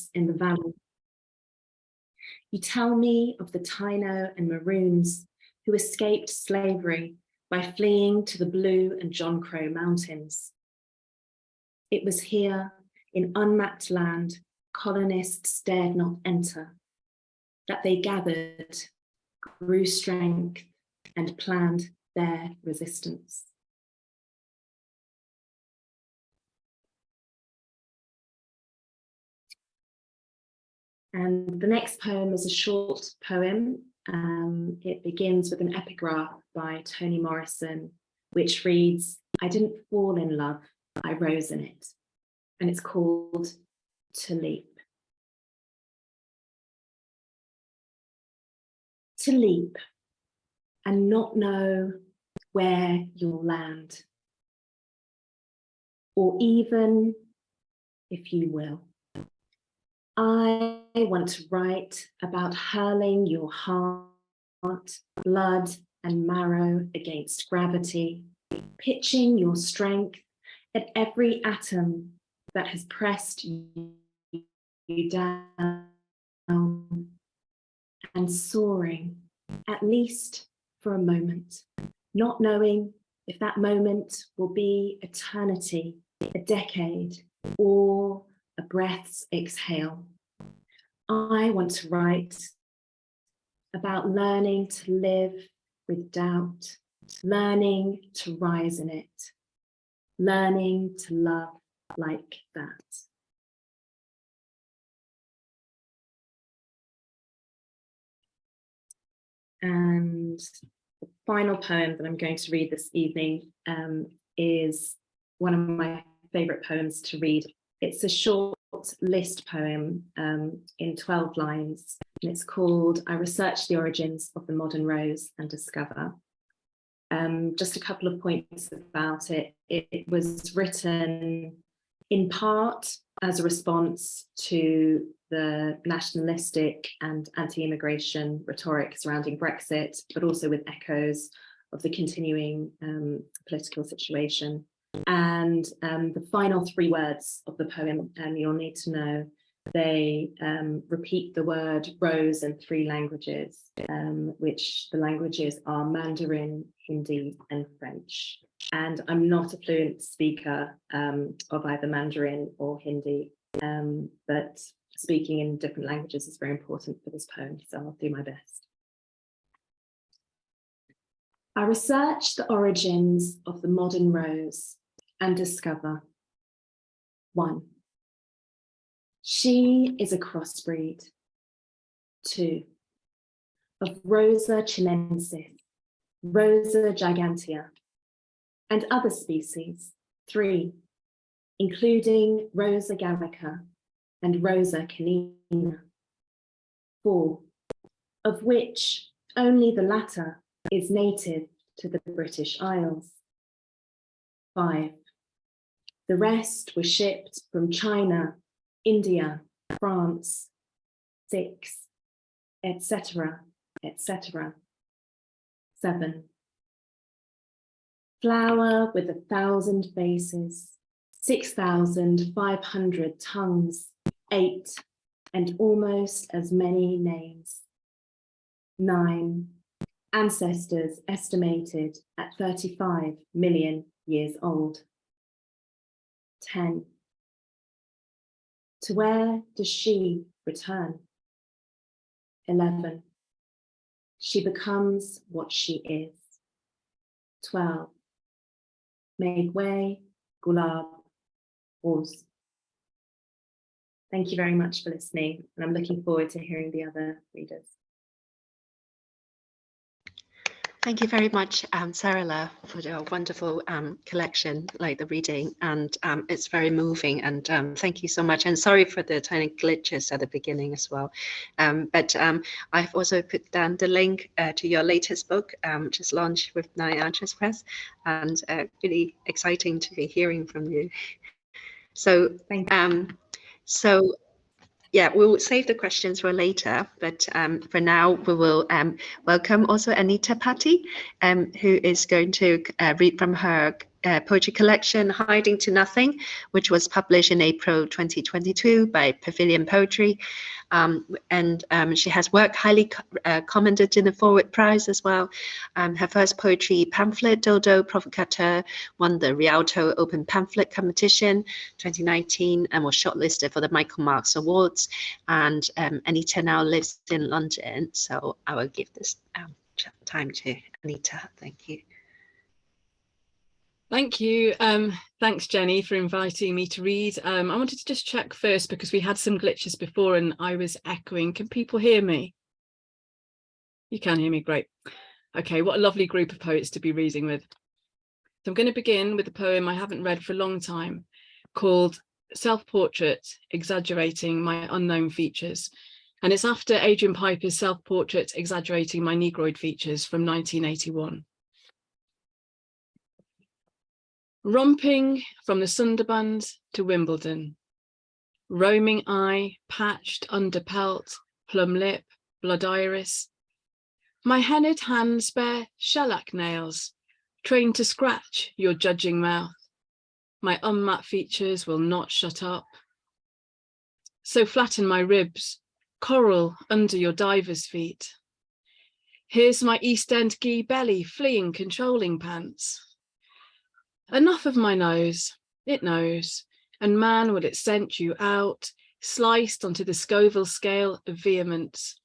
house in the valley. You tell me of the Taino and Maroons who escaped slavery by fleeing to the Blue and John Crow Mountains. It was here, in unmapped land, colonists dared not enter, that they gathered, grew strength, and planned their resistance. And the next poem is a short poem. It begins with an epigraph by Toni Morrison, which reads, "I didn't fall in love, I rose in it." And it's called To Leap. To leap and not know where you'll land, or even if you will. I want to write about hurling your heart, blood and marrow against gravity, pitching your strength at every atom that has pressed you down, and soaring, at least for a moment, not knowing if that moment will be eternity, a decade, or a breath's exhale. I want to write about learning to live with doubt, learning to rise in it, learning to love like that. And the final poem that I'm going to read this evening is one of my favourite poems to read. It's a short list poem in 12 lines, and it's called "I Research the Origins of the Modern Rose and Discover." Just a couple of points about it. It was written in part as a response to the nationalistic and anti-immigration rhetoric surrounding Brexit, but also with echoes of the continuing political situation. And the final 3 words of the poem, you'll need to know, they repeat the word rose in 3 languages, which the languages are Mandarin, Hindi, and French. And I'm not a fluent speaker of either Mandarin or Hindi, but speaking in different languages is very important for this poem, so I'll do my best. I research the origins of the modern rose and discover. 1. She is a crossbreed. 2. Of Rosa chinensis, Rosa gigantea, and other species. 3. Including Rosa gallica and Rosa canina. 4. Of which only the latter is native to the British Isles. 5. The rest were shipped from China, India, France. 6. Etc., etc. 7. Flower with 1,000 faces, 6,500 tongues, 8, and almost as many names. 9. Ancestors estimated at 35 million years old. 10. To where does she return? 11. She becomes what she is. 12. Make way, Gulab, Rose. Thank you very much for listening, and I'm looking forward to hearing the other readers. Thank you very much, Sarala, for the wonderful collection, like the reading, and it's very moving, and thank you so much. And sorry for the tiny glitches at the beginning as well. But I've also put down the link to your latest book, which is launched with Nine Arches Press, and really exciting to be hearing from you. So, yeah, we'll save the questions for later, but for now we will welcome also Anita Pati, who is going to read from her poetry collection, Hiding to Nothing, which was published in April 2022 by Pavilion Poetry. She has work highly commended in the Forward Prize as well. Her first poetry pamphlet, Dodo Provocateur, won the Rialto Open Pamphlet Competition 2019 and was shortlisted for the Michael Marks Awards. And Anita now lives in London, so I will give this time to Anita. Thank you. Thank you. Thanks, Jenny, for inviting me to read. I wanted to just check first because we had some glitches before and I was echoing. Can people hear me? You can hear me, great. Okay, what a lovely group of poets to be reading with. So I'm going to begin with a poem I haven't read for a long time called Self-Portrait, Exaggerating My Unknown Features. And it's after Adrian Piper's Self-Portrait, Exaggerating My Negroid Features from 1981. Romping from the Sundarbans to Wimbledon, roaming eye, patched underpelt, plum lip, blood iris. My henned hands bear shellac nails, trained to scratch your judging mouth. My unmat features will not shut up. So flatten my ribs, coral under your diver's feet. Here's my East End gee belly fleeing controlling pants. Enough of my nose, it knows, and man will it scent you out, sliced onto the Scoville scale of vehemence.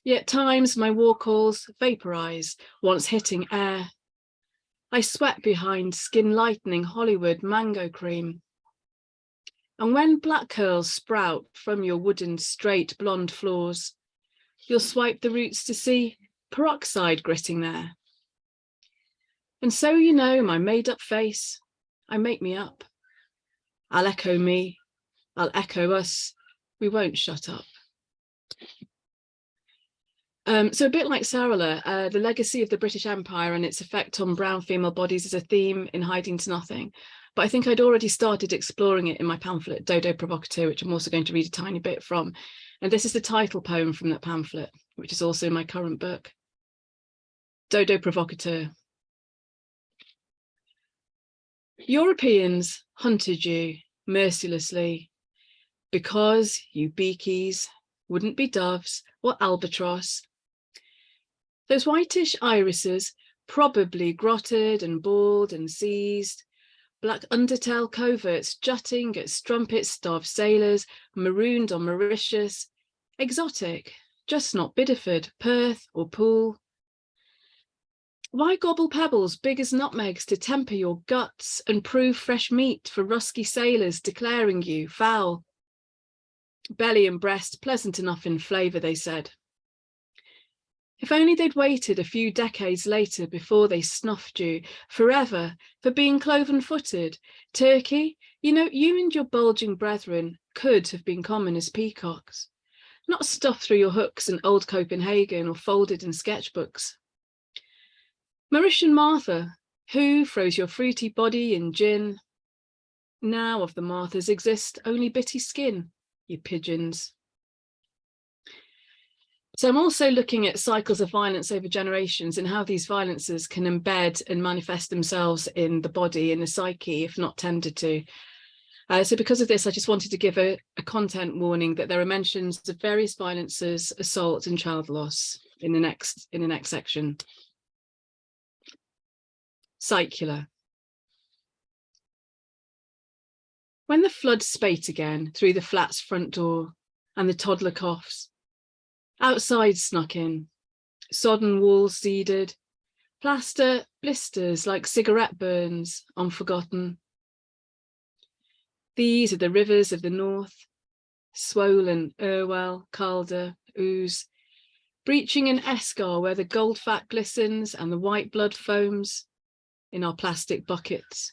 Yet times my war calls vaporize, once hitting air. I sweat behind skin-lightening Hollywood mango cream. And when black curls sprout from your wooden straight blonde floors, you'll swipe the roots to see peroxide gritting there. And so you know my made-up face, I make me up. I'll echo me, I'll echo us, we won't shut up. So a bit like Sarala, the legacy of the British Empire and its effect on brown female bodies is a theme in Hiding to Nothing. But I think I'd already started exploring it in my pamphlet, Dodo Provocateur, which I'm also going to read a tiny bit from. And this is the title poem from that pamphlet, which is also in my current book. Dodo Provocateur. Europeans hunted you mercilessly because you beakies wouldn't be doves or albatross. Those whitish irises, probably grotted and bald and seized, black undertail coverts jutting at strumpets of sailors marooned on Mauritius, exotic, just not Bideford, Perth or Poole. Why gobble pebbles big as nutmegs to temper your guts and prove fresh meat for rusky sailors declaring you foul? Belly and breast pleasant enough in flavour, they said. If only they'd waited a few decades later before they snuffed you forever for being cloven-footed. Turkey, you know, you and your bulging brethren could have been common as peacocks, not stuffed through your hooks in old Copenhagen or folded in sketchbooks. Mauritian Martha, who froze your fruity body in gin? Now of the Marthas exist only bitty skin, you pigeons. So I'm also looking at cycles of violence over generations and how these violences can embed and manifest themselves in the body, in the psyche, if not tended to. So because of this, I just wanted to give a content warning that there are mentions of various violences, assault and child loss in the next section. Cycular. When the flood spate again through the flat's front door and the toddler coughs, outside snuck in, sodden walls seeded, plaster blisters like cigarette burns unforgotten. These are the rivers of the north, swollen Irwell, Calder, Ouse, breaching in Escar where the gold fat glistens and the white blood foams in our plastic buckets.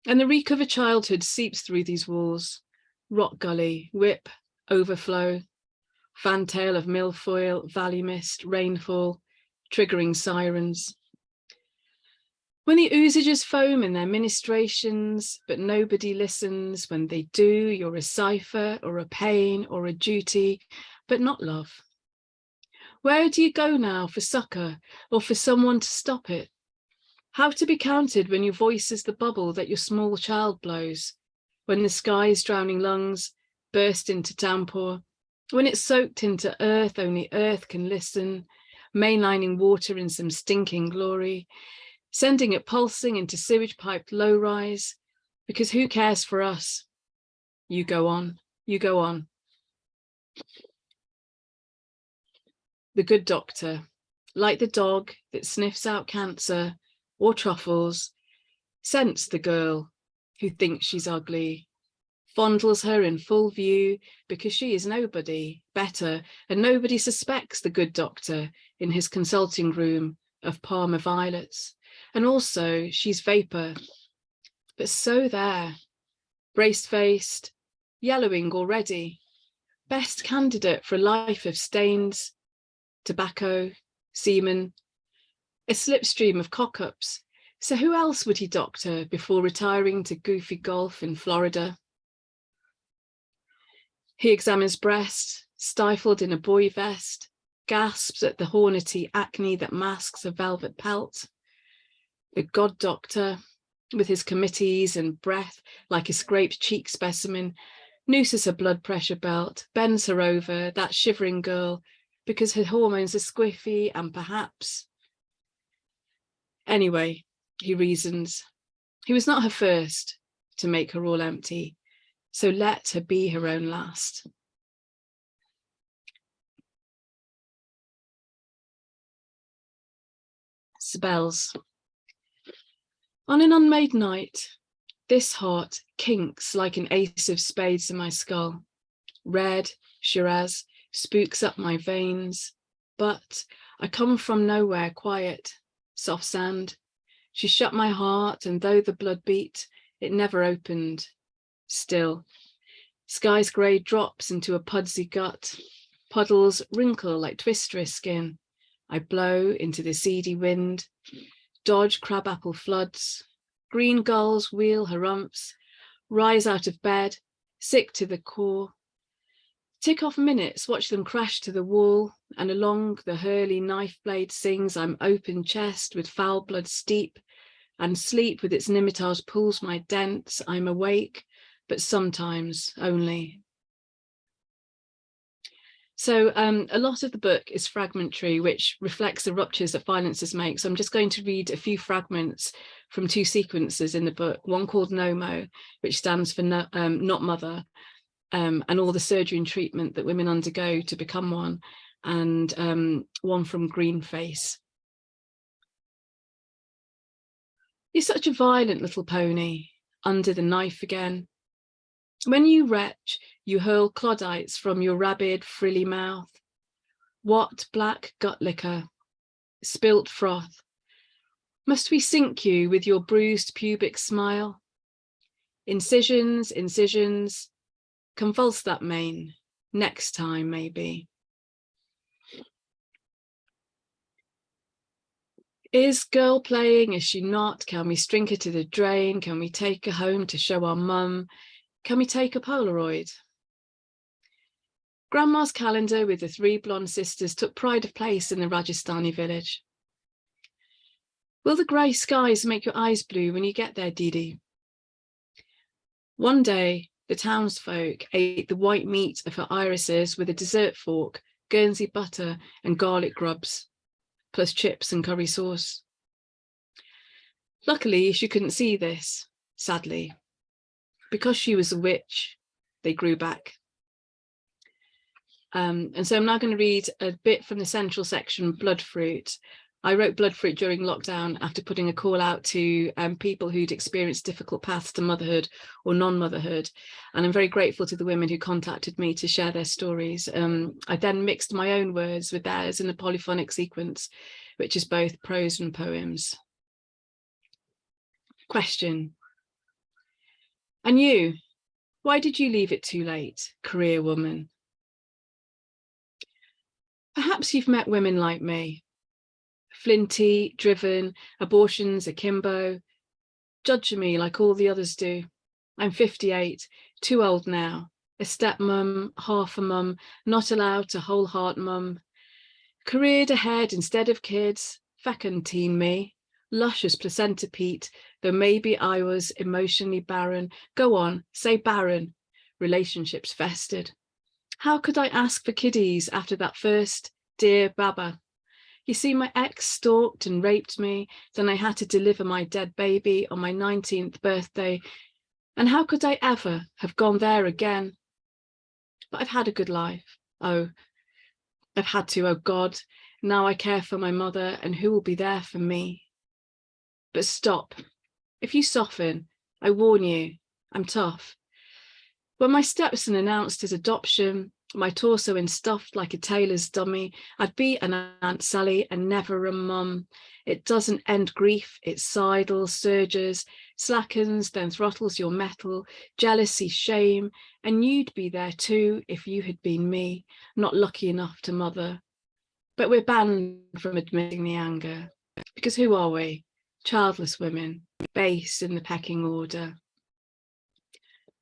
And the reek of a childhood seeps through these walls, rock gully, whip, overflow, fantail of milfoil, valley mist, rainfall, triggering sirens. When the oosages foam in their ministrations, but nobody listens, when they do, you're a cipher or a pain or a duty, but not love. Where do you go now for succor or for someone to stop it? How to be counted when your voice is the bubble that your small child blows, when the sky's drowning lungs burst into downpour, when it's soaked into earth, only earth can listen, mainlining water in some stinking glory, sending it pulsing into sewage-piped low-rise, because who cares for us? You go on, you go on. The good doctor, like the dog that sniffs out cancer or truffles, scents the girl who thinks she's ugly, fondles her in full view because she is nobody better, and nobody suspects the good doctor in his consulting room of Parma violets. And also she's vapor, but so there, braced-faced, yellowing already, best candidate for a life of stains, tobacco, semen, a slipstream of cock-ups. So who else would he doctor before retiring to goofy golf in Florida? He examines breast, stifled in a boy vest, gasps at the hornety acne that masks a velvet pelt. The god doctor, with his committees and breath like a scraped cheek specimen, nooses her blood pressure belt, bends her over, that shivering girl, because her hormones are squiffy and perhaps. Anyway, he reasons, he was not her first to make her all empty, so let her be her own last. Spells. On an unmade night, this heart kinks like an ace of spades in my skull. Red Shiraz spooks up my veins, but I come from nowhere quiet, soft sand. She shut my heart, and though the blood beat, it never opened. Still, sky's grey drops into a pudsey gut. Puddles wrinkle like twisterous skin. I blow into the seedy wind, dodge crabapple floods. Green gulls wheel harumphs, rise out of bed, sick to the core. Tick off minutes, watch them crash to the wall, and along the hurly knife blade sings I'm open chest with foul blood steep, and sleep with its nimitage pulls my dents. I'm awake, but sometimes only. So a lot of the book is fragmentary, which reflects the ruptures that violences make. So I'm just going to read a few fragments from two sequences in the book, one called NOMO, which stands for not mother, and all the surgery and treatment that women undergo to become one, and one from Green Face. You're such a violent little pony, under the knife again. When you retch, you hurl clodites from your rabid, frilly mouth. What black gut liquor, spilt froth. Must we sink you with your bruised pubic smile? Incisions, incisions, convulse that mane, next time maybe. Is girl playing, is she not? Can we string her to the drain? Can we take her home to show our mum? Can we take a Polaroid? Grandma's calendar with the three blonde sisters took pride of place in the Rajasthani village. Will the grey skies make your eyes blue when you get there, Didi? One day, the townsfolk ate the white meat of her irises with a dessert fork, Guernsey butter and garlic grubs, plus chips and curry sauce. Luckily, she couldn't see this, sadly. Because she was a witch, they grew back. And so I'm now going to read a bit from the central section, Bloodfruit. I wrote Bloodfruit during lockdown after putting a call out to people who'd experienced difficult paths to motherhood or non-motherhood. And I'm very grateful to the women who contacted me to share their stories. I then mixed my own words with theirs in a polyphonic sequence, which is both prose and poems. Question. And you, why did you leave it too late, career woman? Perhaps you've met women like me, flinty, driven, abortions akimbo, judging me like all the others do. I'm 58, too old now, a stepmum, half a mum, not allowed to whole heart mum. Careered ahead instead of kids, fecund teen me, luscious placenta Pete, though maybe I was emotionally barren. Go on, say barren. Relationships festered. How could I ask for kiddies after that first dear Baba? You see, my ex stalked and raped me. Then I had to deliver my dead baby on my 19th birthday. And how could I ever have gone there again? But I've had a good life. Oh, I've had to, oh God. Now I care for my mother, and who will be there for me? But stop. If you soften, I warn you, I'm tough. When my stepson announced his adoption, my torso in stuffed like a tailor's dummy, I'd be an Aunt Sally and never a mum. It doesn't end grief, it sidles, surges, slackens, then throttles your metal, jealousy, shame, and you'd be there too if you had been me, not lucky enough to mother. But we're banned from admitting the anger, because who are we? Childless women, base in the pecking order.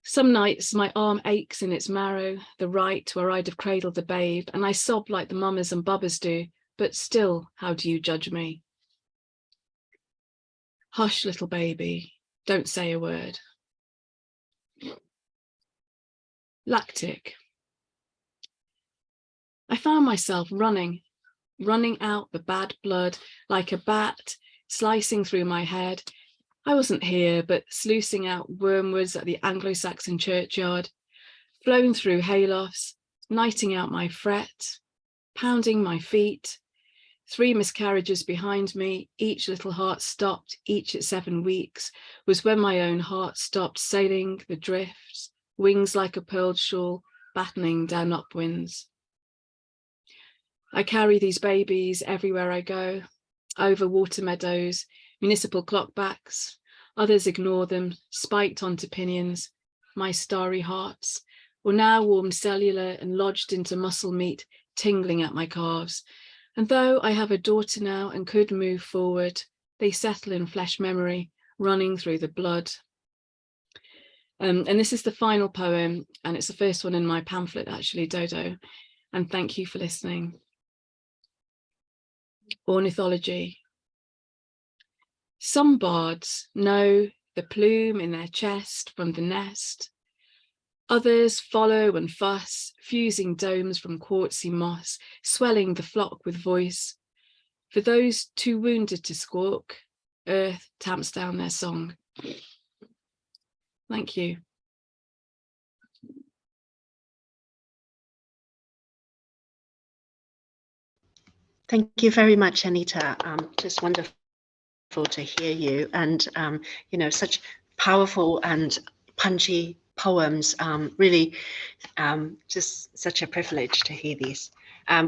Some nights my arm aches in its marrow, the right where I'd have cradled a babe, and I sob like the mamas and bubbas do, but still, how do you judge me? Hush, little baby, don't say a word. Lactic. I found myself running out the bad blood like a bat, slicing through my head. I wasn't here, but sluicing out wormwoods at the Anglo-Saxon churchyard, flown through haylofts, nighting out my fret, pounding my feet. 3 miscarriages behind me, each little heart stopped, each at 7 weeks, was when my own heart stopped sailing the drifts, wings like a pearled shawl, battening down upwinds. I carry these babies everywhere I go, over water meadows, municipal clockbacks. Others ignore them, spiked onto pinions, my starry hearts, or now warmed cellular and lodged into muscle meat, tingling at my calves. And though I have a daughter now and could move forward, they settle in flesh memory, running through the blood. And this is the final poem, and it's the first one in my pamphlet, actually, Dodo. And thank you for listening. Ornithology. Some bards know the plume in their chest from the nest. Others follow and fuss, fusing domes from quartzy moss, swelling the flock with voice. For those too wounded to squawk, earth tamps down their song. Thank you. Thank you very much, Anita. Just wonderful to hear you, and you know, such powerful and punchy poems. Really, just such a privilege to hear these.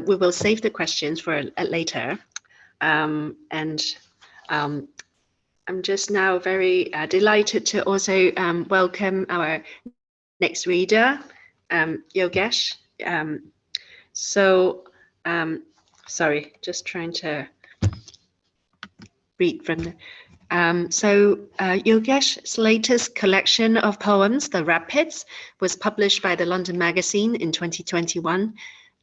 We will save the questions for later, and I'm just now very delighted to also welcome our next reader, Yogesh. Sorry, just trying to read from the. Yogesh's latest collection of poems, The Rapids, was published by the London Magazine in 2021.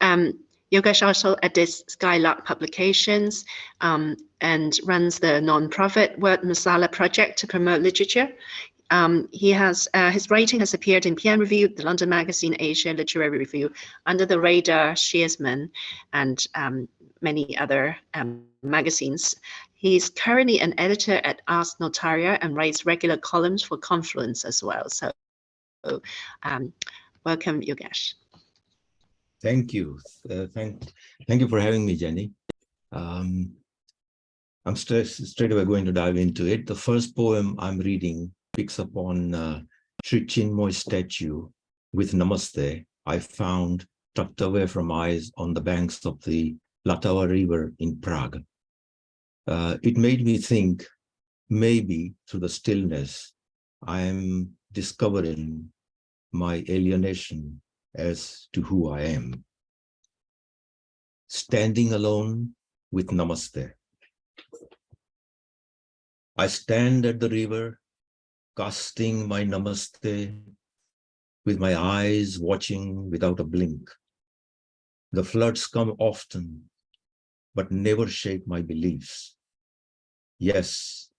Yogesh also edits Skylark Publications and runs the non-profit Word Masala project to promote literature. His writing has appeared in PM Review, the London Magazine, Asia Literary Review, Under the Radar, Shearsman, and many other magazines. He's currently an editor at Ars Notaria and writes regular columns for Confluence as well. So welcome, Yogesh. Thank you. Thank you for having me, Jenny. I'm straight away going to dive into it. The first poem I'm reading picks up on Sri Chinmoy's statue with Namaste I found tucked away from eyes on the banks of the Latava River in Prague. It made me think, maybe through the stillness, I am discovering my alienation as to who I am. Standing alone with Namaste. I stand at the river, casting my Namaste, with my eyes watching without a blink. The floods come often, but never shake my beliefs. Yes,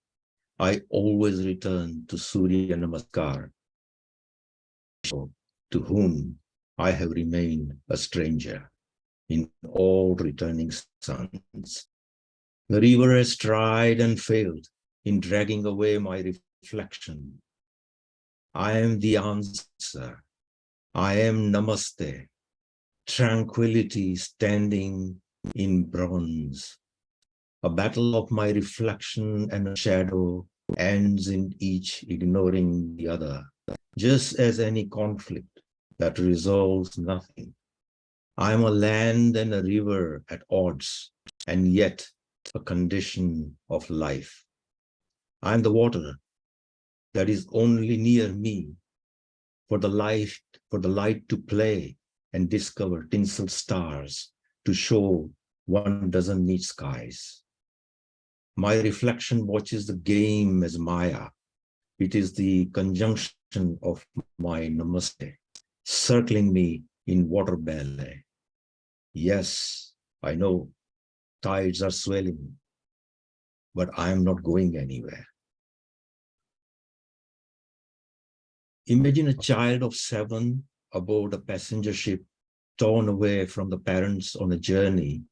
I always return to Surya Namaskar, to whom I have remained a stranger in all returning suns. The river has tried and failed in dragging away my reflection. I am the answer. I am Namaste, tranquility standing in bronze. A battle of my reflection and a shadow ends in each ignoring the other, just as any conflict that resolves nothing. I am a land and a river at odds, and yet a condition of life. I am the water that is only near me for the light to play and discover tinsel stars to show one doesn't need skies. My reflection watches the game as Maya. It is the conjunction of my Namaste, circling me in water ballet. Yes, I know tides are swelling, but I am not going anywhere. Imagine a child of 7 aboard a passenger ship, torn away from the parents on a journey,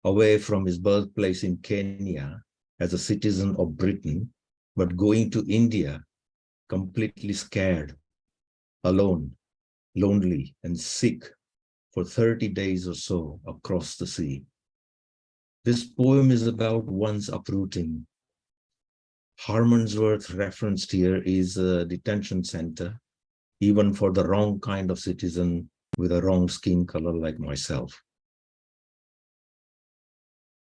away from his birthplace in Kenya as a citizen of Britain, but going to India completely scared, alone, lonely, and sick for 30 days or so across the sea. This poem is about one's uprooting. Harmondsworth referenced here is a detention center, even for the wrong kind of citizen with a wrong skin color like myself.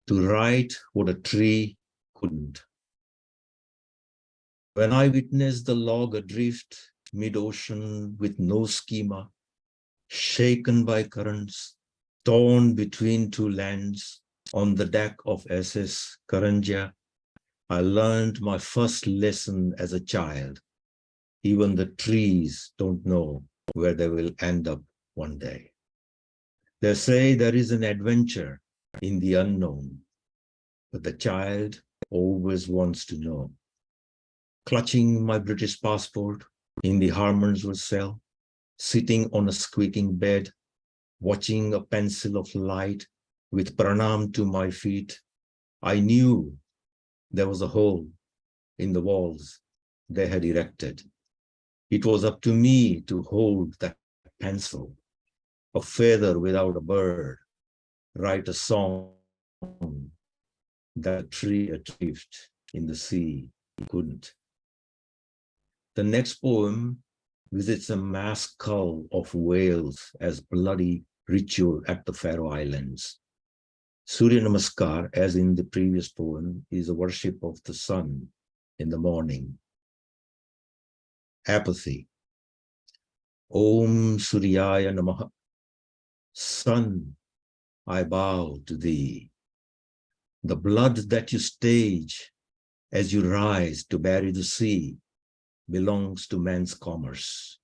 To write what a tree couldn't. When I witnessed the log adrift mid-ocean with no schema, shaken by currents, torn between 2 lands on the deck of SS Karanjia, I learned my first lesson as a child. Even the trees don't know where they will end up one day. They say there is an adventure in the unknown, but the child always wants to know. Clutching my British passport in the Harmondsworth cell, sitting on a squeaking bed, watching a pencil of light with pranam to my feet, I knew there was a hole in the walls they had erected. It was up to me to hold that pencil, a feather without a bird, write a song that a tree adrift in the sea couldn't. The next poem visits a mass cull of whales as bloody ritual at the Faroe Islands. Surya Namaskar, as in the previous poem, is a worship of the sun in the morning. Apathy. Om Suryaya Namaha. Sun, I bow to thee. The blood that you stage as you rise to bury the sea belongs to man's commerce.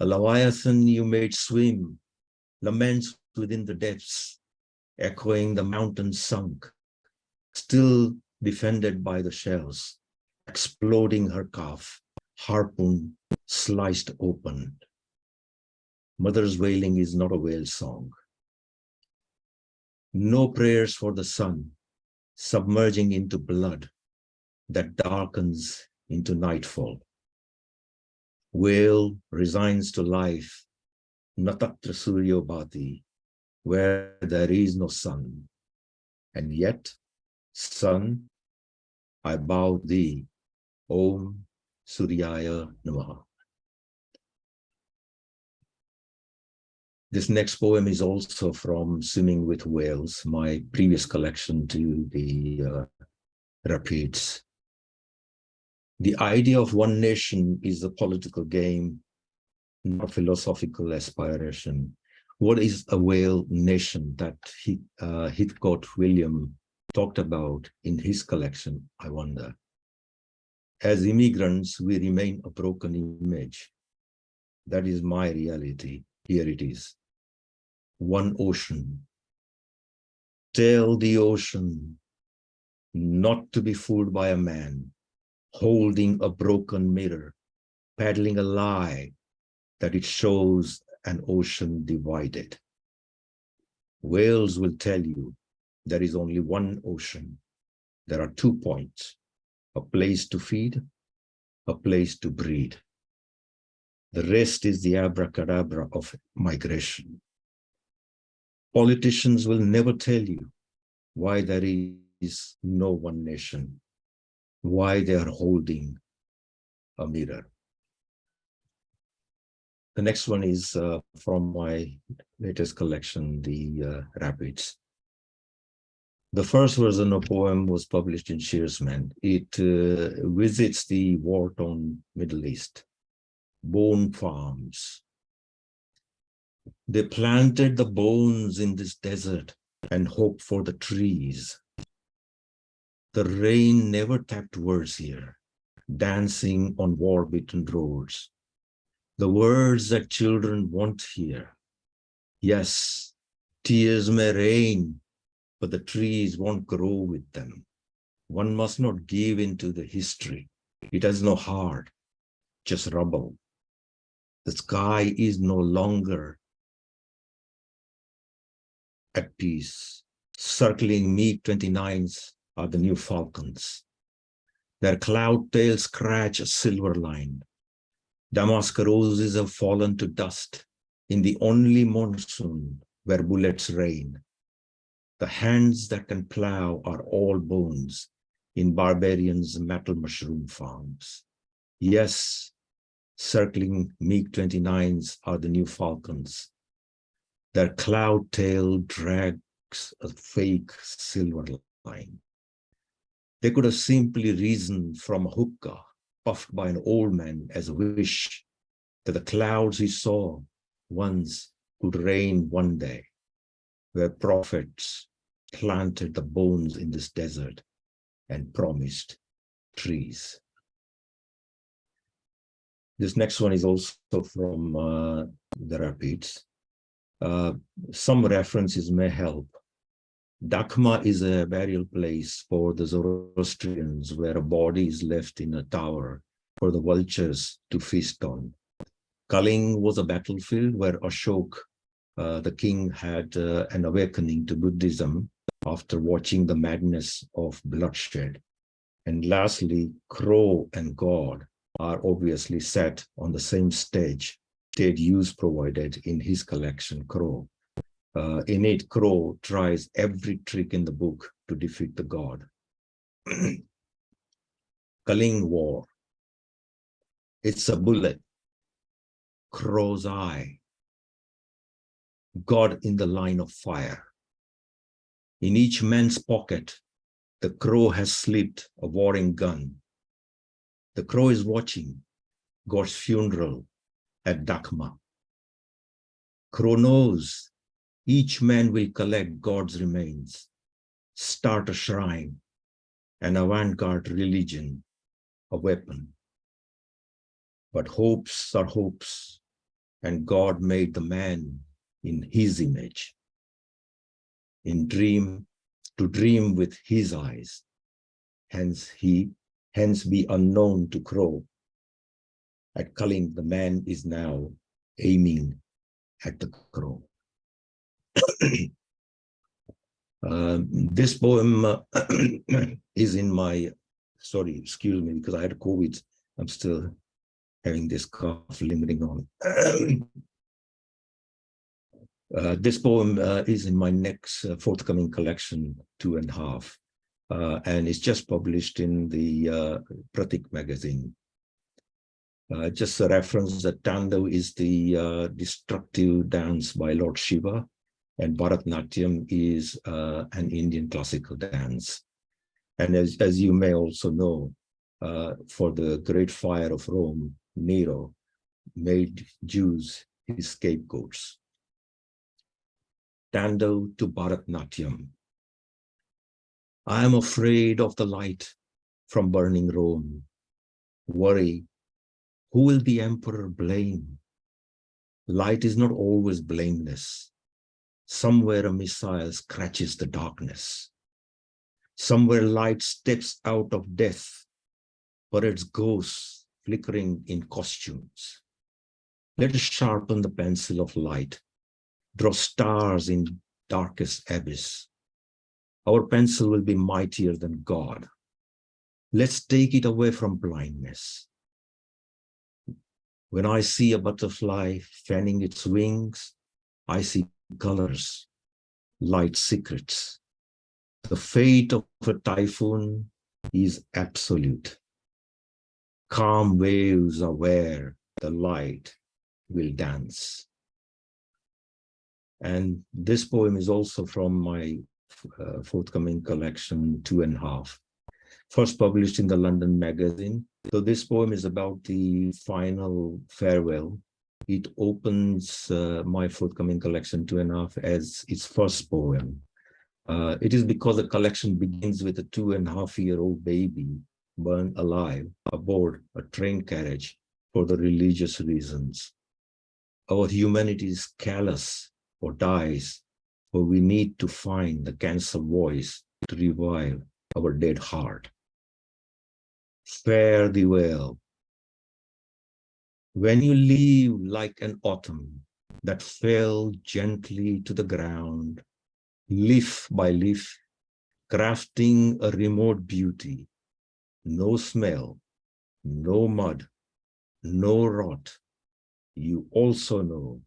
A leviathan you made swim laments within the depths, echoing the mountain sunk, still defended by the shells, exploding her calf, harpoon sliced open. Mother's wailing is not a whale song. No prayers for the sun, submerging into blood that darkens into nightfall. Whale resigns to life, Natatra Surya Bhati, where there is no sun. And yet, sun, I bow thee, Om Suryaya Namaha. This next poem is also from Swimming with Whales, my previous collection to the Rapids. The idea of one nation is a political game, not a philosophical aspiration. What is a whale nation that Heathcote William talked about in his collection, I wonder? As immigrants, we remain a broken image. That is my reality. Here it is. One ocean. Tell the ocean not to be fooled by a man, holding a broken mirror, peddling a lie that it shows an ocean divided. Whales will tell you there is only one ocean. There are 2 points, a place to feed, a place to breed. The rest is the abracadabra of migration. Politicians will never tell you why there is no one nation, why they are holding a mirror. The next one is from my latest collection, The Rapids. The first version of the poem was published in Shearsman. It visits the war-torn Middle East, bone farms. They planted the bones in this desert and hoped for the trees. The rain never tapped words here, dancing on war-beaten roads. The words that children won't hear. Yes, tears may rain, but the trees won't grow with them. One must not give into the history. It has no heart, just rubble. The sky is no longer at peace. Circling MiG-29s are the new Falcons. Their cloud tails scratch a silver line. Damask roses have fallen to dust in the only monsoon where bullets rain. The hands that can plow are all bones in barbarians' metal mushroom farms. Yes, circling MiG-29s are the new Falcons. Their cloud tail drags a fake silver line. They could have simply risen from a hookah puffed by an old man as a wish that the clouds he saw once could rain one day, where prophets planted the bones in this desert and promised trees. This next one is also from the Rapids. Some references may help. Dakma is a burial place for the Zoroastrians where a body is left in a tower for the vultures to feast on. Kaling was a battlefield where Ashok, the king, had an awakening to Buddhism after watching the madness of bloodshed. And lastly, Crow and God are obviously set on the same stage Ted Hughes provided in his collection, Crow. In it, Crow tries every trick in the book to defeat the god. Kaling War. It's a bullet. Crow's eye. God in the line of fire. In each man's pocket, the crow has slipped a warring gun. The crow is watching God's funeral at Dakma. Crow knows each man will collect God's remains, start a shrine, an avant-garde religion, a weapon. But hopes are hopes, and God made the man in his image. To dream with his eyes, hence be unknown to Crow. At Kaling, the man is now aiming at the crow. This poem is in my, sorry, excuse me, because I had COVID. I'm still having this cough lingering on. This poem is in my next forthcoming collection, 2.5, and it's just published in the Pratik magazine. Just a reference that Tandav is the destructive dance by Lord Shiva, and Bharatnatyam is an Indian classical dance. And as you may also know, for the great fire of Rome, Nero made Jews his scapegoats. Tandav to Bharatnatyam. I am afraid of the light from burning Rome. Worry, who will the emperor blame? Light is not always blameless. Somewhere a missile scratches the darkness. Somewhere light steps out of death, or its ghosts flickering in costumes. Let us sharpen the pencil of light, draw stars in darkest abyss. Our pencil will be mightier than God. Let's take it away from blindness. When I see a butterfly fanning its wings, I see colors, light secrets. The fate of a typhoon is absolute. Calm waves are where the light will dance. And this poem is also from my forthcoming collection, 2.5, first published in the London Magazine. So this poem is about the final farewell. It opens my forthcoming collection, 2.5, as its first poem. It is because the collection begins with a 2.5-year-old baby burned alive aboard a train carriage for the religious reasons. Our humanity is callous or dies, for we need to find the cancer voice to revive our dead heart. Fare thee well. When you leave like an autumn that fell gently to the ground, leaf by leaf, crafting a remote beauty, no smell, no mud, no rot. You also know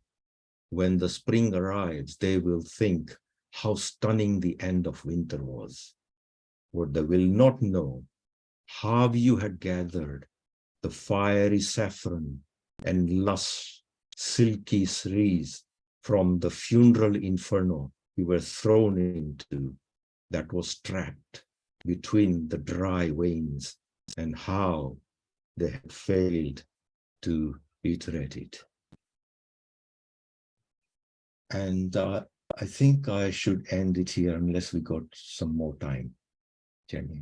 when the spring arrives, they will think how stunning the end of winter was. What they will not know, how you had gathered the fiery saffron and lush, silky cerise from the funeral inferno you were thrown into that was trapped between the dry veins, and how they had failed to iterate it. And I think I should end it here unless we got some more time, Jenny.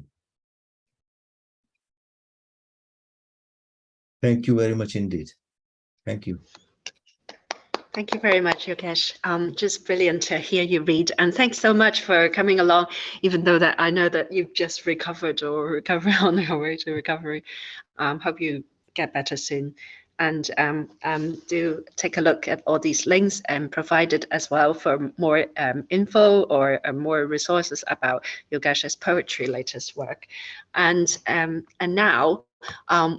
Thank you very much indeed. Thank you. Thank you very much, Yogesh. Just brilliant to hear you read. And thanks so much for coming along, even though that I know that you've just recovered or recover on your way to recovery. Hope you get better soon. And do take a look at all these links provided as well for more info or more resources about Yogesh's poetry latest work. And now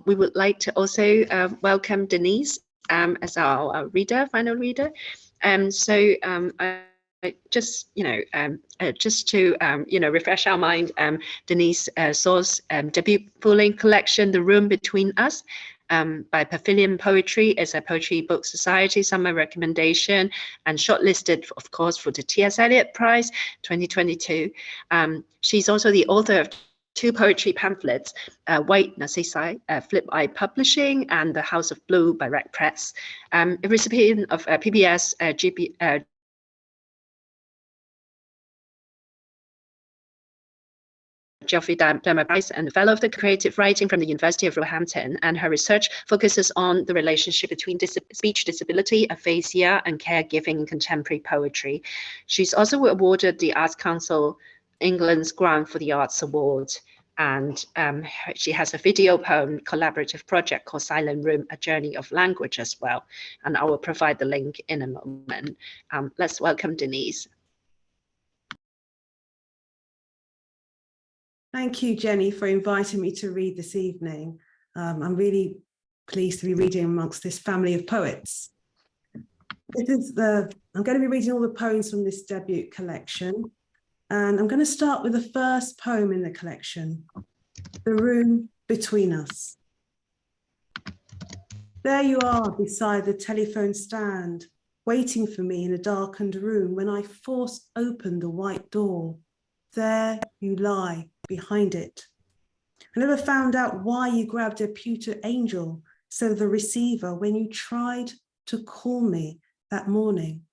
we would like to also welcome Denise as our reader, final reader. So just to refresh our mind, Denise Saul's debut full-length collection, The Room Between Us, by Pavilion Poetry, is a Poetry Book Society summer recommendation and shortlisted, of course, for the T.S. Eliot Prize 2022. She's also the author of 2 poetry pamphlets, White Narcissi, Flip Eye Publishing, and The House of Blue by Rec Press. A recipient of PBS Geoffrey Dermer Prize and Fellow of the Creative Writing from the University of Roehampton, and her research focuses on the relationship between speech disability, aphasia, and caregiving in contemporary poetry. She's also awarded the Arts Council England's Grant for the Arts Award, and she has a video poem collaborative project called Silent Room, A Journey of Language as well, and I will provide the link in a moment. Let's welcome Denise. Thank you, Jenny, for inviting me to read this evening. I'm really pleased to be reading amongst this family of poets. I'm going to be reading all the poems from this debut collection, and I'm going to start with the first poem in the collection, The Room Between Us. There you are beside the telephone stand, waiting for me in a darkened room when I forced open the white door. There you lie behind it. I never found out why you grabbed a pewter angel, so the receiver, when you tried to call me that morning.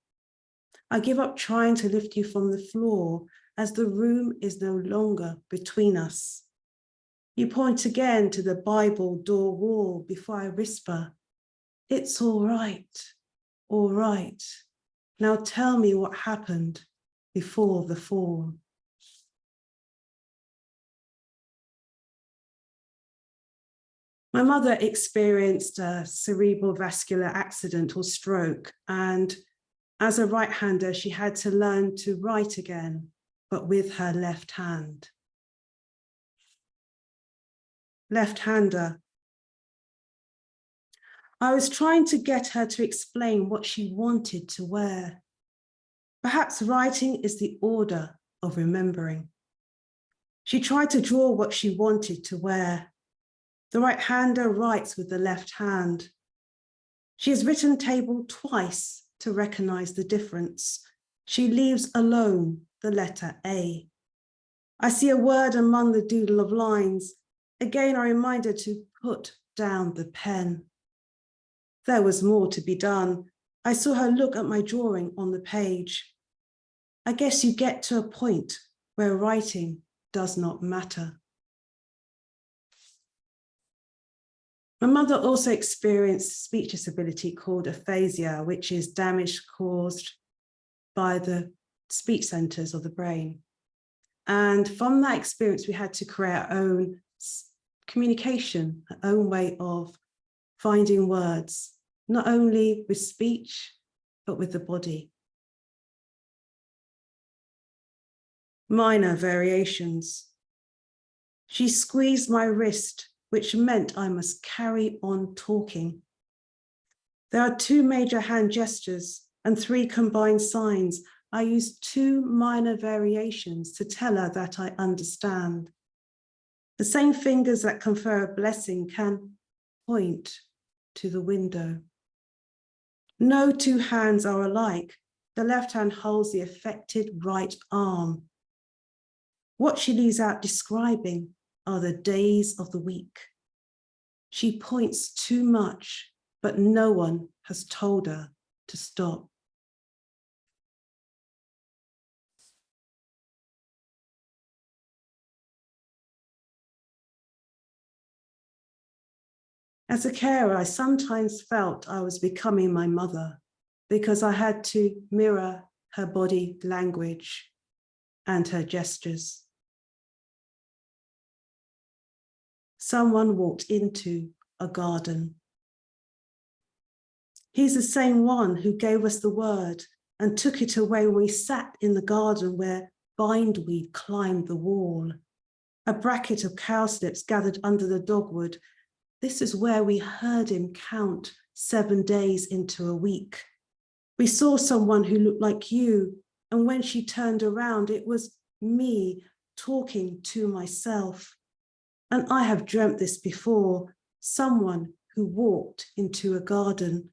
I give up trying to lift you from the floor, as the room is no longer between us. You point again to the Bible door wall before I whisper, it's all right, all right. Now tell me what happened before the fall. My mother experienced a cerebral vascular accident or stroke, and as a right-hander, she had to learn to write again, but with her left hand. Left-hander. I was trying to get her to explain what she wanted to wear. Perhaps writing is the order of remembering. She tried to draw what she wanted to wear. The right-hander writes with the left hand. She has written table twice to recognize the difference. She leaves alone the letter A. I see a word among the doodle of lines. Again, I remind her to put down the pen. There was more to be done. I saw her look at my drawing on the page. I guess you get to a point where writing does not matter. My mother also experienced speech disability called aphasia, which is damage caused by the speech centers of the brain. And from that experience, we had to create our own communication, our own way of finding words, not only with speech, but with the body. Minor variations. She squeezed my wrist, which meant I must carry on talking. There are 2 major hand gestures and 3 combined signs. I used 2 minor variations to tell her that I understand. The same fingers that confer a blessing can point to the window. No 2 hands are alike. The left hand holds the affected right arm. What she leaves out describing are the days of the week. She points too much, but no one has told her to stop. As a carer, I sometimes felt I was becoming my mother because I had to mirror her body language and her gestures. Someone walked into a garden. He's the same one who gave us the word and took it away when we sat in the garden where bindweed climbed the wall. A bracket of cowslips gathered under the dogwood. This is where we heard him count 7 days into a week. We saw someone who looked like you, and when she turned around, it was me talking to myself. And I have dreamt this before, someone who walked into a garden.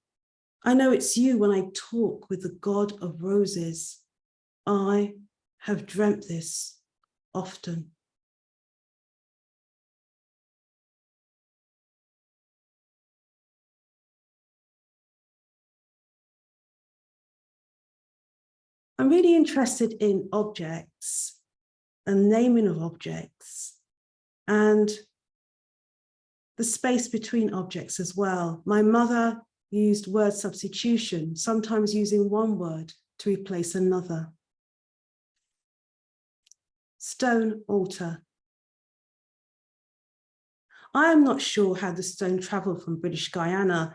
I know it's you when I talk with the God of roses. I have dreamt this often. I'm really interested in objects and naming of objects and the space between objects as well. My mother used word substitution, sometimes using one word to replace another. Stone altar. I am not sure how the stone traveled from British Guyana,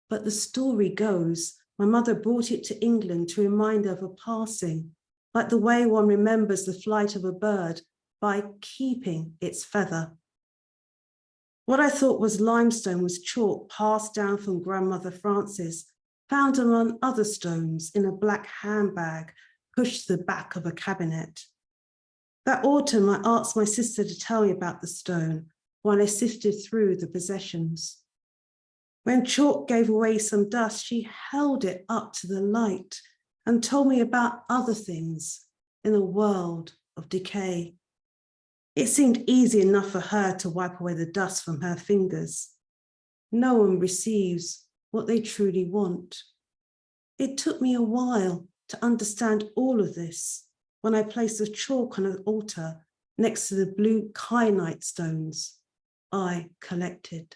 but the story goes, my mother brought it to England to remind her of a passing, like the way one remembers the flight of a bird by keeping its feather. What I thought was limestone was chalk passed down from grandmother Frances, found among other stones in a black handbag pushed to the back of a cabinet. That autumn, I asked my sister to tell me about the stone while I sifted through the possessions. When chalk gave away some dust, she held it up to the light and told me about other things in a world of decay. It seemed easy enough for her to wipe away the dust from her fingers. No one receives what they truly want. It took me a while to understand all of this when I placed the chalk on an altar next to the blue kyanite stones I collected.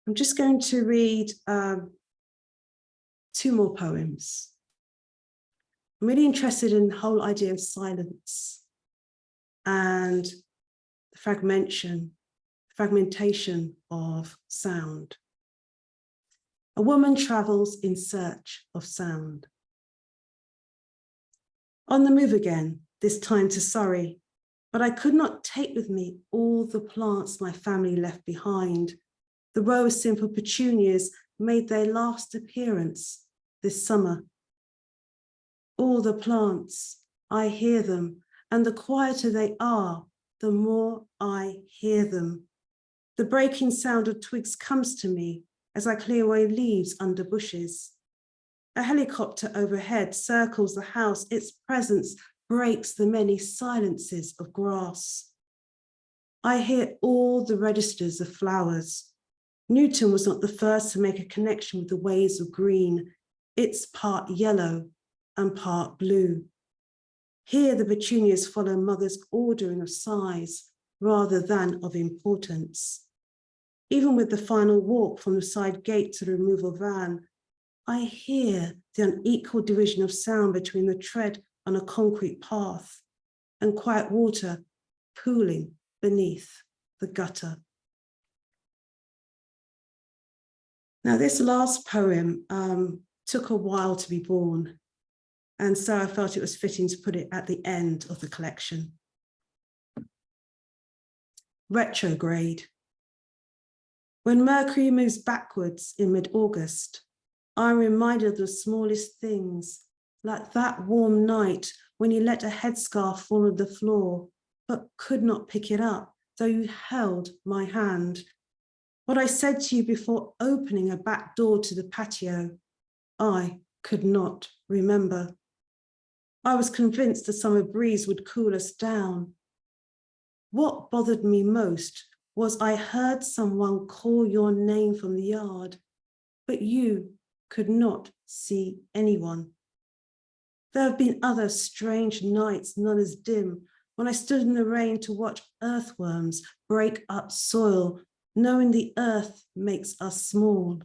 I'm just going to read 2 more poems. I'm really interested in the whole idea of silence and the fragmentation of sound. A woman travels in search of sound. On the move again, this time to Surrey, but I could not take with me all the plants my family left behind. The row of simple petunias made their last appearance this summer. All the plants, I hear them, and the quieter they are, the more I hear them. The breaking sound of twigs comes to me as I clear away leaves under bushes. A helicopter overhead circles the house. Its presence breaks the many silences of grass. I hear all the registers of flowers. Newton was not the first to make a connection with the waves of green. It's part yellow and part blue. Here the petunias follow mother's ordering of size rather than of importance. Even with the final walk from the side gate to the removal van, I hear the unequal division of sound between the tread on a concrete path and quiet water pooling beneath the gutter. Now, this last poem took a while to be born, and so I felt it was fitting to put it at the end of the collection. Retrograde. When Mercury moves backwards in mid-August, I'm reminded of the smallest things, like that warm night when you let a headscarf fall on the floor, but could not pick it up, though you held my hand. What I said to you before opening a back door to the patio, I could not remember. I was convinced the summer breeze would cool us down. What bothered me most was I heard someone call your name from the yard, but you could not see anyone. There have been other strange nights, none as dim, when I stood in the rain to watch earthworms break up soil, knowing the earth makes us small.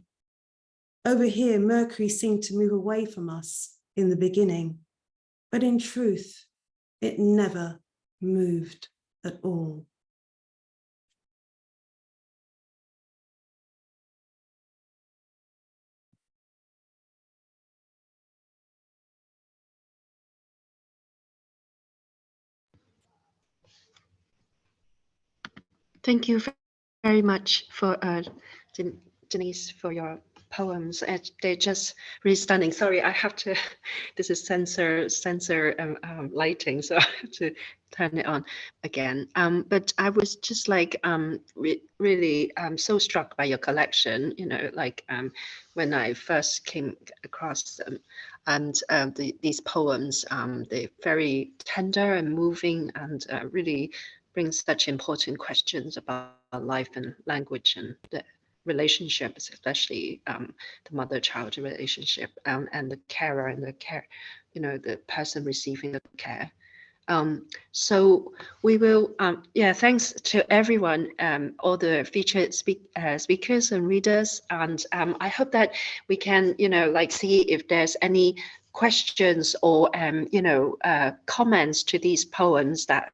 Over here, Mercury seemed to move away from us in the beginning, but in truth, it never moved at all. Thank you very much for Denise, for your poems. They're just really stunning. Sorry, I have to. This is sensor lighting, so I have to turn it on again. But I was just like really so struck by your collection. You know, like when I first came across them, and these poems, they're very tender and moving, and really bring such important questions about life and language and the relationships, especially the mother-child relationship, and the carer and the care, you know, the person receiving the care. So we will, thanks to everyone, all the featured speakers and readers, and I hope that we can, you know, like see if there's any questions or, comments to these poems that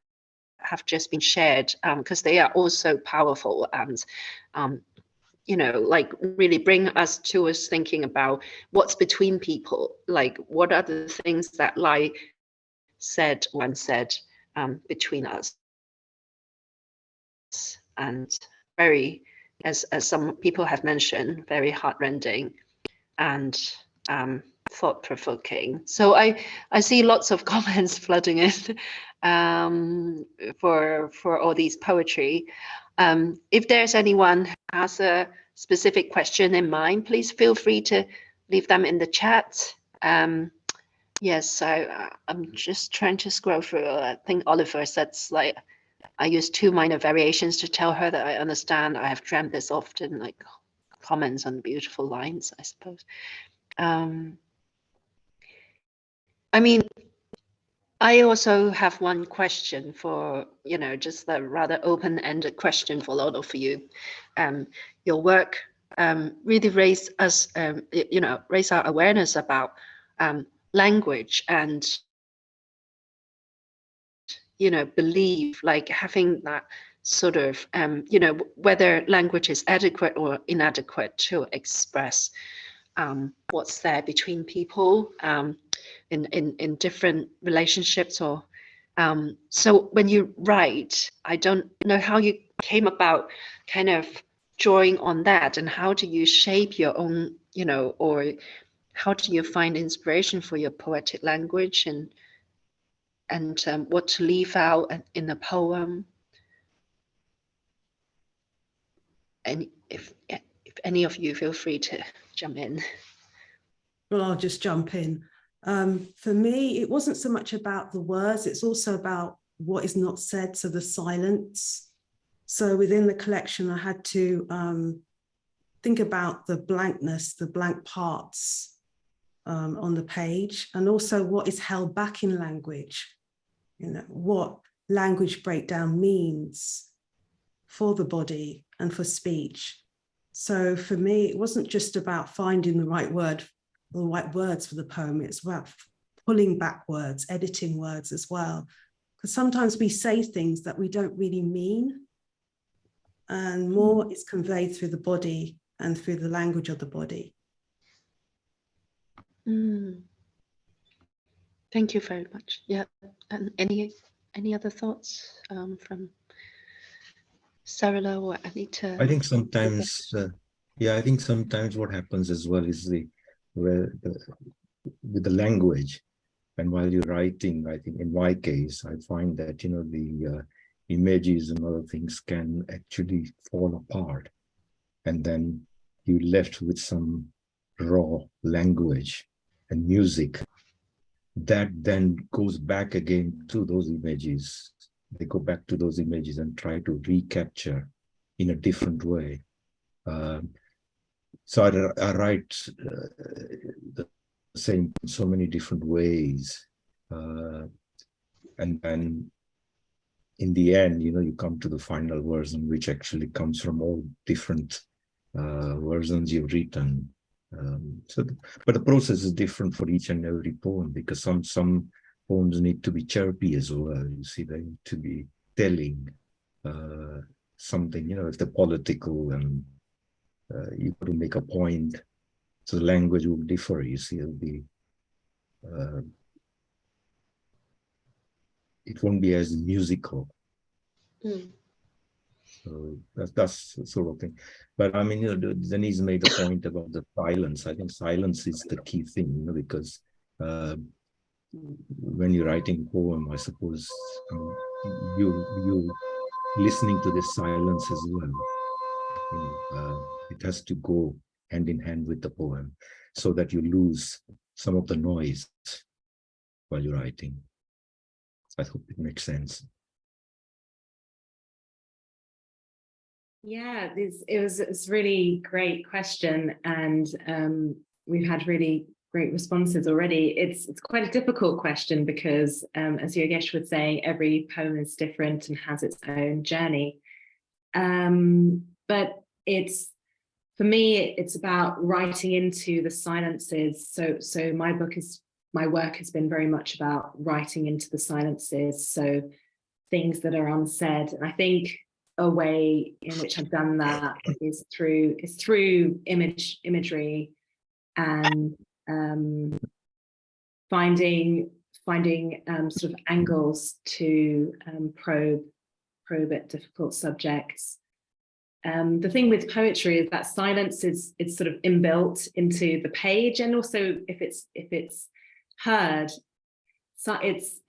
have just been shared, because they are also powerful and you know, like really bring us thinking about what's between people, like what are the things that lie said or unsaid between us, and very, as some people have mentioned, very heartrending and thought-provoking. So I see lots of comments flooding in for all these poetry. If there's anyone who has a specific question in mind, please feel free to leave them in the chat. Yes, I'm just trying to scroll through. I think Oliver said, like, I use 2 minor variations to tell her that I understand. I have dreamt this often, like comments on beautiful lines, I suppose. I mean, I also have one question for, you know, just a rather open-ended question for a lot of you. Your work really raised us, raised our awareness about language and, you know, belief, like having that sort of, you know, whether language is adequate or inadequate to express what's there between people in different relationships. Or so when you write, I don't know how you came about kind of drawing on that, and how do you shape your own, you know, or how do you find inspiration for your poetic language, and what to leave out in a poem? And if any of you feel free to jump in. Well, I'll just jump in. For me, it wasn't so much about the words, it's also about what is not said, so the silence. So within the collection, I had to think about the blankness, the blank parts on the page, and also what is held back in language, you know, what language breakdown means for the body and for speech. So for me, it wasn't just about finding the right word, the right words for the poem, it's about pulling back words, editing words as well. Because sometimes we say things that we don't really mean, and more is conveyed through the body and through the language of the body. Thank you very much. Yeah, and any other thoughts from Sarala or Anita? I think sometimes, I think sometimes what happens as well is with the language, and while you're writing, I think in my case, I find that, you know, the images and other things can actually fall apart, and then you're left with some raw language and music that then goes back again to those images. They go back to those images and try to recapture in a different way. So I write the same in so many different ways. And then in the end, you know, you come to the final version, which actually comes from all different versions you've written. But the process is different for each and every poem, because some poems need to be chirpy as well. You see, they need to be telling something, you know, if they're political and you got to make a point, so the language will differ. You see, it won't be as musical. So that's the sort of thing. But I mean, you know, Denise made a point about the silence. I think silence is the key thing, you know, because when you're writing a poem, I suppose you listening to this silence as well. You know, it has to go hand in hand with the poem, so that you lose some of the noise while you're writing. I hope it makes sense. Yeah, it's a really great question, and we've had really great responses already. It's quite a difficult question because, as Yogesh was saying, every poem is different and has its own journey. But for me, it's about writing into the silences. So my work has been very much about writing into the silences. So things that are unsaid, and I think a way in which I've done that is through imagery and finding sort of angles to probe at difficult subjects. The thing with poetry is that silence is sort of inbuilt into the page, and also if it's heard. So it's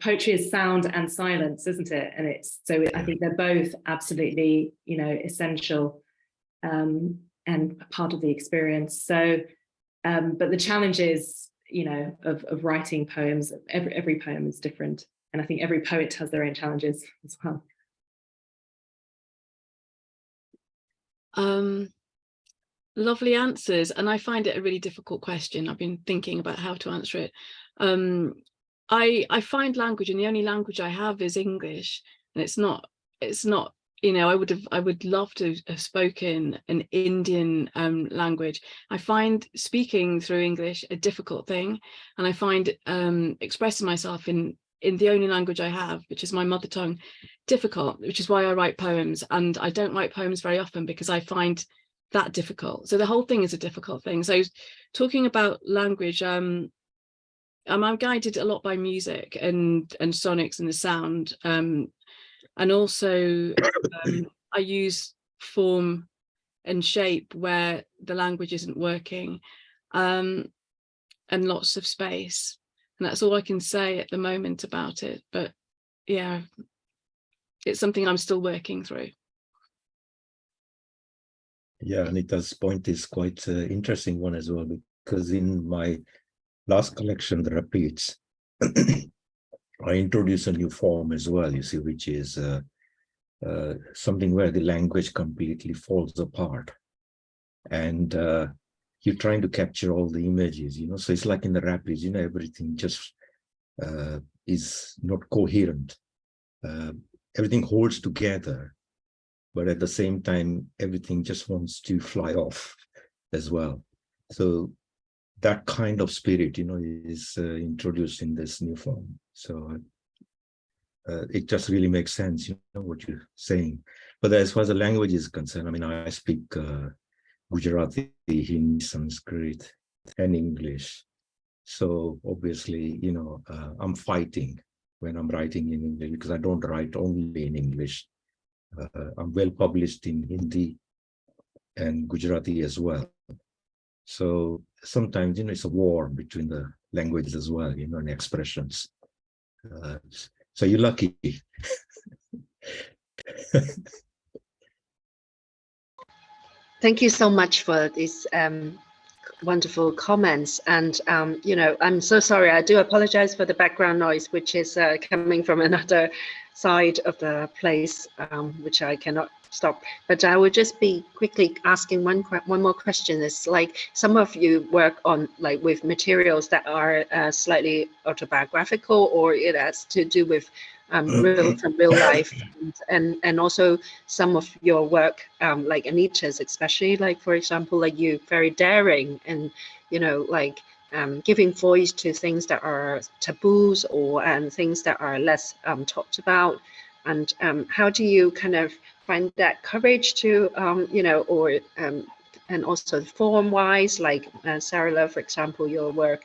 poetry is sound and silence, isn't it? And I think they're both absolutely, you know, essential and part of the experience. So, but the challenge is, you know, of writing poems. Every poem is different, and I think every poet has their own challenges as well. Lovely answers, and I find it a really difficult question. I've been thinking about how to answer it. I find language, and the only language I have is English, and it's not you know, I would love to have spoken an Indian language. I find speaking through English a difficult thing, and I find expressing myself in the only language I have, which is my mother tongue, difficult, which is why I write poems. And I don't write poems very often because I find that difficult. So the whole thing is a difficult thing. So talking about language, I'm guided a lot by music and sonics and the sound. And also I use form and shape where the language isn't working, and lots of space. And that's all I can say at the moment about it. But yeah, it's something I'm still working through. Yeah, Anita's point is quite interesting one as well, because in my last collection, The Repeats, I introduce a new form as well, you see, which is something where the language completely falls apart. And you're trying to capture all the images, you know, so it's like in The Rapids, you know, everything just is not coherent. Everything holds together, but at the same time, everything just wants to fly off as well. So that kind of spirit, you know, is introduced in this new form. So it just really makes sense, you know, what you're saying. But as far as the language is concerned, I mean, I speak Gujarati, Hindi, Sanskrit, and English. So obviously, you know, I'm fighting when I'm writing in English, because I don't write only in English. I'm well published in Hindi and Gujarati as well. So sometimes, you know, it's a war between the languages as well, you know, and expressions. So you're lucky. Thank you so much for these wonderful comments. And, you know, I'm so sorry. I do apologize for the background noise, which is coming from another side of the place, which I cannot stop. But I would just be quickly asking one more question. It's like some of you work on like with materials that are slightly autobiographical, or it has to do with real life, and also some of your work, like Anita's, especially, like for example, like you very daring and, you know, like giving voice to things that are taboos, or things that are less talked about. And how do you kind of find that courage to, you know, or and also form wise, like Sarala, for example, your work,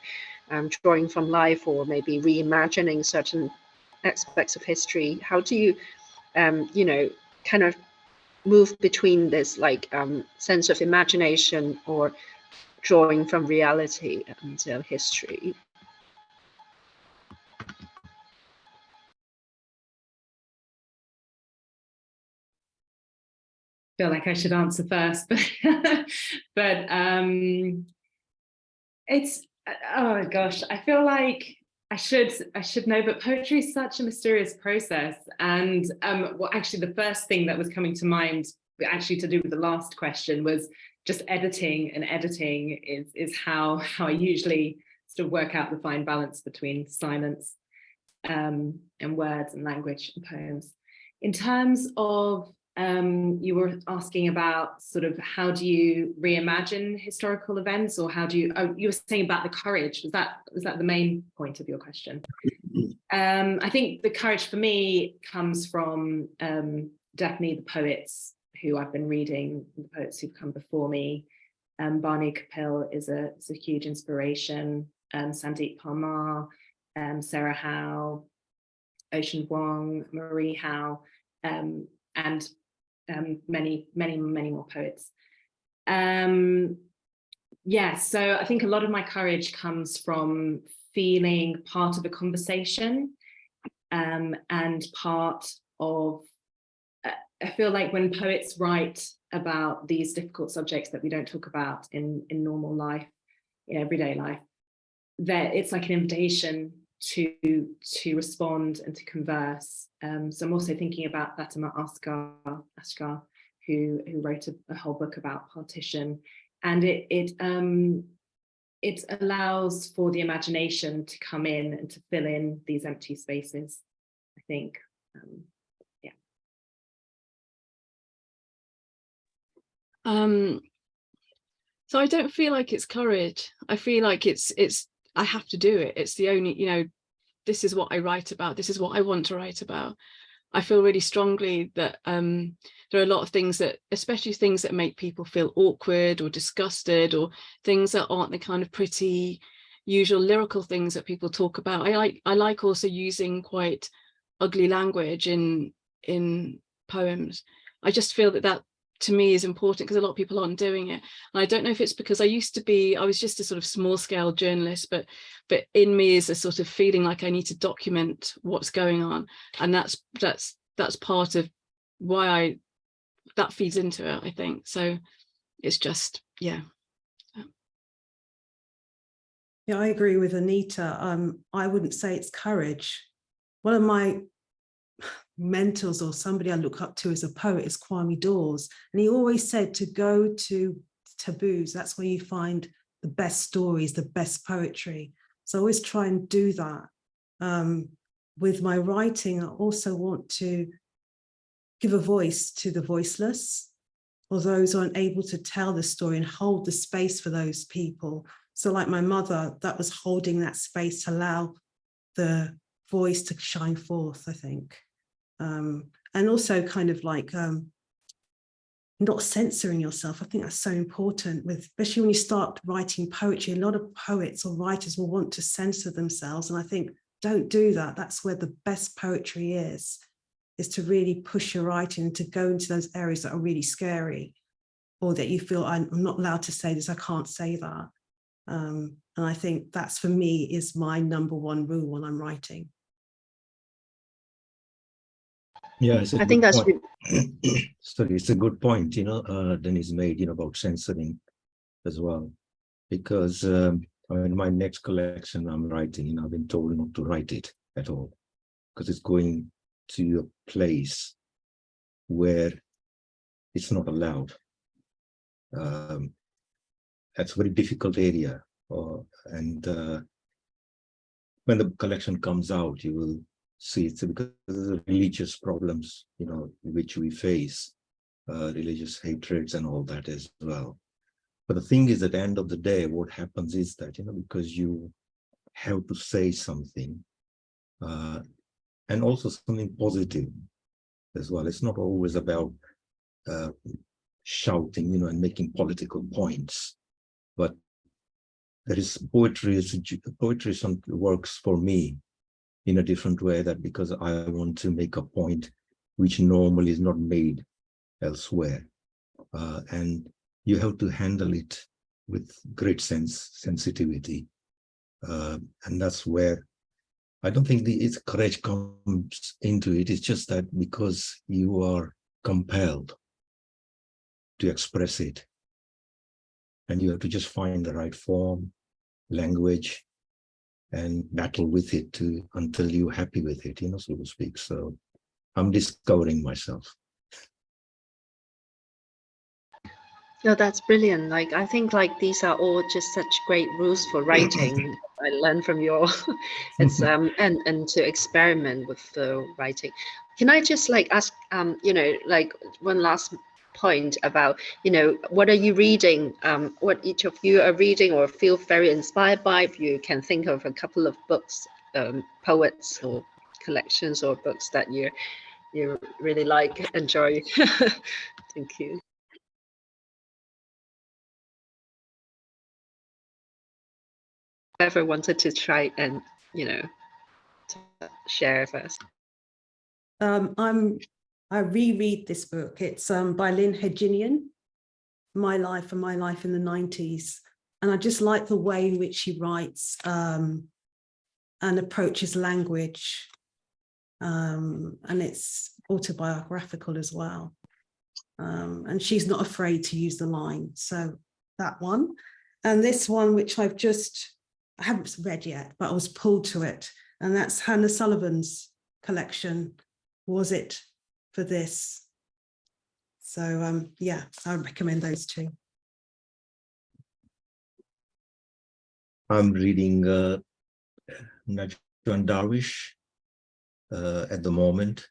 drawing from life, or maybe reimagining certain aspects of history. How do you, you know, kind of move between this like sense of imagination or drawing from reality and history? Feel like I should answer first, but it's, oh gosh, I feel like I should know, but poetry is such a mysterious process. And well, actually, the first thing that was coming to mind, actually to do with the last question, was just editing. And editing is how I usually sort of work out the fine balance between silence and words and language and poems. In terms of you were asking about sort of how do you reimagine historical events, or how do you, oh, you were saying about the courage, was that the main point of your question? I think the courage for me comes from definitely the poets who I've been reading, the poets who've come before me. Bani Kapil is a huge inspiration, Sandeep Parmar, Sarah Howe, Ocean Vuong, Marie Howe, and many more poets. Yeah, so I think a lot of my courage comes from feeling part of a conversation, and part of, I feel like when poets write about these difficult subjects that we don't talk about in normal life, in everyday life, that it's like an invitation to respond and to converse. So I'm also thinking about Fatima Asghar, who wrote a whole book about partition, and it allows for the imagination to come in and to fill in these empty spaces, I think. Yeah. So I don't feel like it's courage. I feel like it's I have to do it. It's the only, you know, this is what I write about. This is what I want to write about. I feel really strongly that there are a lot of things that, especially things that make people feel awkward or disgusted, or things that aren't the kind of pretty, usual lyrical things that people talk about. I like also using quite ugly language in poems. I just feel that to me is important, because a lot of people aren't doing it. And I don't know if it's because I was just a sort of small scale journalist, but in me is a sort of feeling like I need to document what's going on, and that's part of why that feeds into it, I think. So it's just, yeah. Yeah, I agree with Anita. I wouldn't say it's courage. One of my mentors, or somebody I look up to as a poet, is Kwame Dawes, and he always said to go to taboos. That's where you find the best stories, the best poetry. So I always try and do that. With my writing, I also want to give a voice to the voiceless, or those who aren't able to tell the story, and hold the space for those people. So like my mother, that was holding that space to allow the voice to shine forth, I think. And also kind of like not censoring yourself. I think that's so important, especially when you start writing poetry. A lot of poets or writers will want to censor themselves. And I think, don't do that. That's where the best poetry is to really push your writing, to go into those areas that are really scary, or that you feel, I'm not allowed to say this, I can't say that. And I think that's, for me, is my number one rule when I'm writing. Yeah, I think that's sorry, it's a good point, Denise made, about censoring as well, because I mean, my next collection I'm writing, I've been told not to write it at all, because it's going to a place where it's not allowed. That's a very difficult area, and when the collection comes out, you will see it's because of the religious problems, which we face, religious hatreds and all that as well. But the thing is, at the end of the day, what happens is that, because you have to say something, and also something positive as well. It's not always about shouting, and making political points, but there is poetry works for me in a different way, that because I want to make a point which normally is not made elsewhere. And you have to handle it with great sensitivity. And that's where I don't think its courage comes into it. It's just that because you are compelled to express it, and you have to just find the right form, language, and battle with it until you're happy with it, so to speak. So I'm discovering myself. No, that's brilliant. Like, I think like these are all just such great rules for writing. I learned from your it's and to experiment with the writing. Can I just like ask like one last point about what are you reading, what each of you are reading or feel very inspired by? If you can think of a couple of books, poets or collections or books that you really like, enjoy. Thank you. Whoever wanted to try and to share first. I reread this book. It's by Lynn Hedginian, My Life and My Life in the 90s. And I just like the way in which she writes and approaches language. And it's autobiographical as well. And she's not afraid to use the line. So that one. And this one, which I haven't read yet, but I was pulled to it. And that's Hannah Sullivan's collection, Was It for This? So yeah, I recommend those two. I'm reading Najwan Darwish at the moment.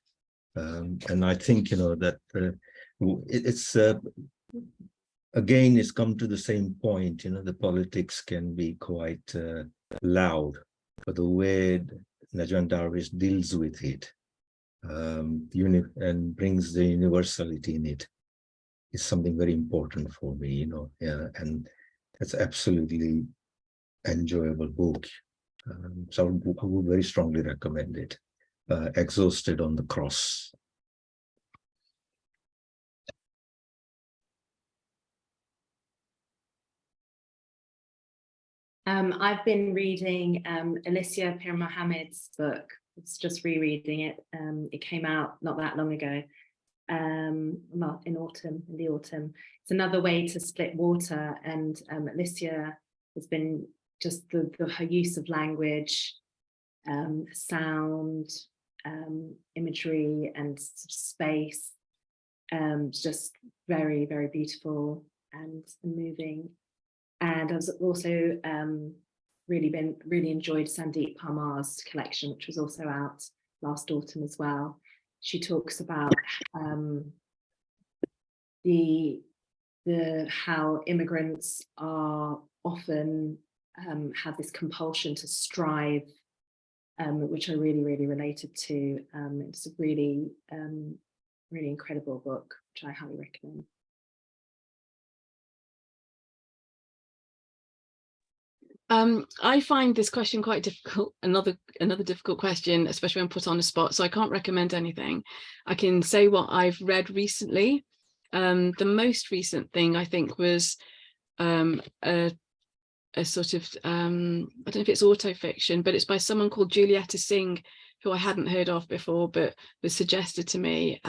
And I think, that it's again, it's come to the same point, the politics can be quite loud, but the way Najwan Darwish deals with it and brings the universality in it is something very important for me, and it's absolutely enjoyable book. So I would very strongly recommend it. Exhausted on the Cross. I've been reading Alicia Pir Mohammed's book. It's just rereading it. It came out not that long ago, well, in the autumn. It's Another Way to Split Water, and Alicia has been just her use of language, sound, imagery, and space, just very, very beautiful and moving. And I've also really enjoyed Sandeep Parmar's collection, which was also out last autumn as well. She talks about how immigrants are often have this compulsion to strive, which I really related to. It's a really incredible book, which I highly recommend. I find this question quite difficult, another difficult question, especially when put on the spot, so I can't recommend anything. I can say what I've read recently. The most recent thing I think was a sort of, I don't know if it's autofiction, but it's by someone called Julieta Singh, who I hadn't heard of before, but was suggested to me.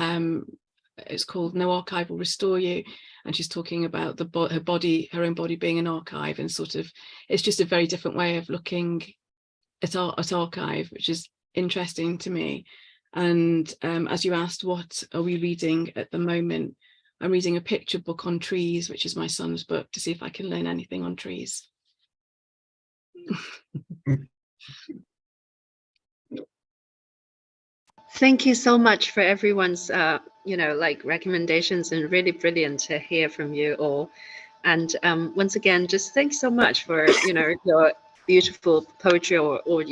It's called No Archive Will Restore You, and she's talking about her own body being an archive, and sort of, it's just a very different way of looking at archive, which is interesting to me. And as you asked, what are we reading at the moment? I'm reading a picture book on trees, which is my son's book, to see if I can learn anything on trees. Thank you so much for everyone's, recommendations, and really brilliant to hear from you all. And once again, just thanks so much for, your beautiful poetry, or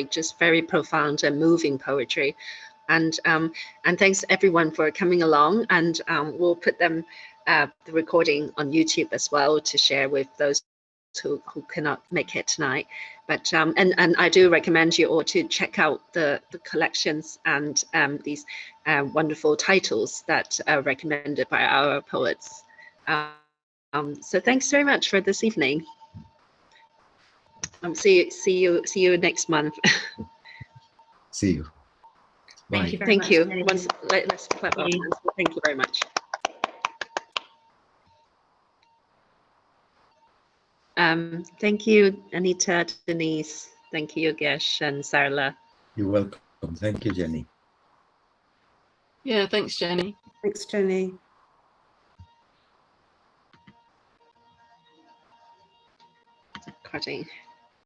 just very profound and moving poetry. And thanks everyone for coming along. And we'll put the recording on YouTube as well to share with those who cannot make it tonight. But and I do recommend you all to check out the collections and these wonderful titles that are recommended by our poets. So thanks very much for this evening. See you next month. See you. Bye. Thank you very much. Thank you. Let's clap our hands. Thank you very much. Thank you, Anita, Denise. Thank you, Yogesh and Sarala. You're welcome. Thank you, Jenny. Yeah, thanks, Jenny. Thanks, Jenny. Cutting.